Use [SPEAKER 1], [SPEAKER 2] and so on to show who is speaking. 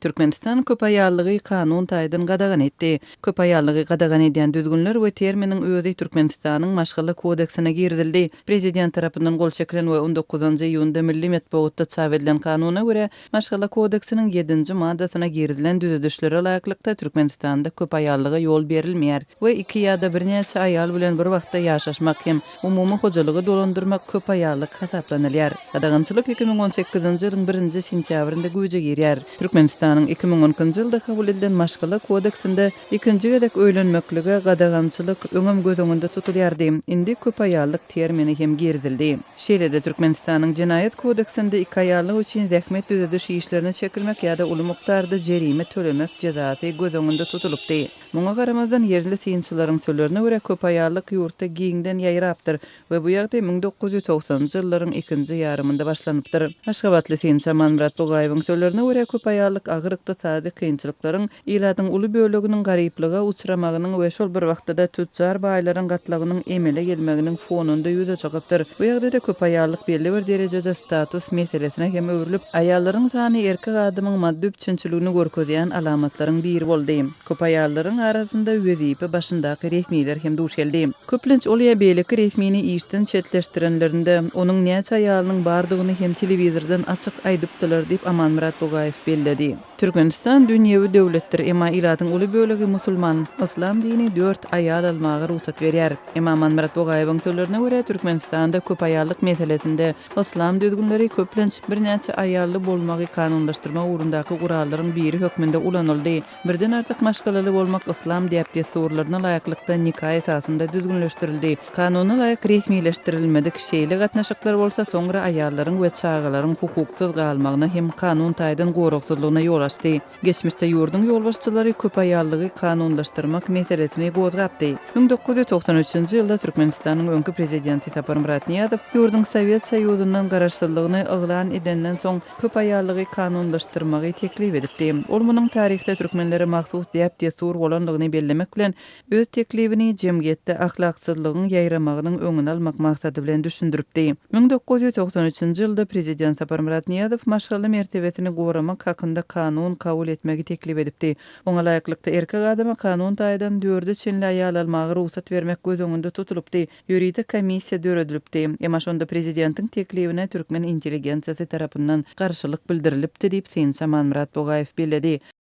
[SPEAKER 1] Türkmenistan köp aýallygy kanun taýdan gadagan etdi. Köp aýallygy gadagan edýän düzgünler we terminiň özi Türkmenistanyň maşgala kodeksine girdildi. Prezident tarapyndan gol çekilen we 19-njy iýunda milli matbuatda çap edilen kanuna görä maşgala kodeksiniň 7-nji maddasyna girdilen düzedişlere laýyklykda Türkmenistanda köp aýallyga ýol berilmeýär we iki ýa-da birnäçe aýal bilen bir wagtda ýaşaşmak hem umumy hojalygy dolandyrmak köp aýallyk hasaplanylýar. Gadagançylyk 2018-nji ýylyň 1-nji sentýabrynda güýje girýär. Türkmenistanyň 2010-njy ýylda kabul edilen maşgala kodeksinde ikinji gedek öýlenmeklige gadagançylyk öňem göz öňünde tutulýardy. Indi köp aýallyk termini hem girdildi. Şeýle-de Türkmenistanyň Jinaýat kodeksinde iki aýallyk üçin zähmet düzediş işlerine çekilmek ýa-da uly mukdarda jerime tölemek jezasy göz öňünde tutulupdy. Muňa garamazdan yerli synçylaryň sözlerine görä köp aýallyk ýurtda giňden ýaýrapdyr we bu ýagdaý 1990-njy ýyllaryň ikinji ýarymynda başlanypdyr. Aşgabatly synçy Manmurat Togaýewiň sözlerine görä köp aýallyk agyr ykdysady kynçylyklaryň ýyladyň uly böleginiň garyplyga uçramagynyň we şol bir wagtda tüccar baýlaryň gatlagynyň emele gelmeginiň fonunda ýüze çykypdyr. Bu ýagdaýda köp aýallyk belli bir derejede status meselesine hem öwrülip aýallaryň sany erkek adamyň maddi üçinçiligini görkezýän alamatlaryň biri boldy. Köp aýallaryň arasynda wezipä başyndaky resmiler hem duş geldi. Köplenç olýa beýleki resmini işden çetleşdirenlerinde onuň näçe aýalynyň bardygyny hem telewizordan açyk aýdypdylar diýip Manmurat Togaýew belledi. Türkmenistan dünýäwi döwletdir, emma ilatyň uly bölegi musulman. Islam dini 4 aýal almagy ruhsat berýär. Emma Manmurat Togaýewiň sözlerine görä Türkmenistanda köp aýallyk meselesinde islam düzgünleri köplenç birnäçe aýally bolmagy kanunlaşdyrma urundaky gurallaryň biri hökmünde ulanyldy. Birden artyk maşgalaly bolmak islam diýip desturlaryna laýyklykda nikah esasında düzgünleşdirildi. Kanuna laýyk resmileşdirilmedi kişiýeli gatnaşyklar bolsa soňra aýallaryň we çağalaryň hukuksyz galmagyna hem kanun taýdan goraksızlygyna ýol açdy. Geçmişde ýurdun ýolbaşçylary köp aýallygy kanunlaşdyrmak meselesini gozgapdy. 1993-nji ýylda Türkmenistanyň öňkü prezidenti Sapar Muratniýazow ýurdun Sowet Soýuzyndan garaşsyzlygyny eglan edenden soň köp aýallygy kanunlaşdyrmagy teklip edipdi. Ol munyň taryhda türkmenlere mahsus diýip destur bolanlygyny bellemek bilen öz teklibini jemgyýetde ahlaksyzlygyň ýaýramagynyň öňüni almak maksady bilen düşündiripdi. 1993-nji ýylda prezident Sapar Muratniýazow maşgala mertebesini goramak hakynda kanun kabul etmegi teklip edipdi. Oňa laýyklykda erkek adama kanun taýdan 4 çenli aýal almagy ruhsat bermek göz öňünde tutulupdy. Ýuridik komissiýa döredilipdi. Emma şonda prezidentiň teklibine türkmen intelligensiýasy tarapyndan garşylyk bildirilipdi diýip Synça Manmurat Togaýew belledi.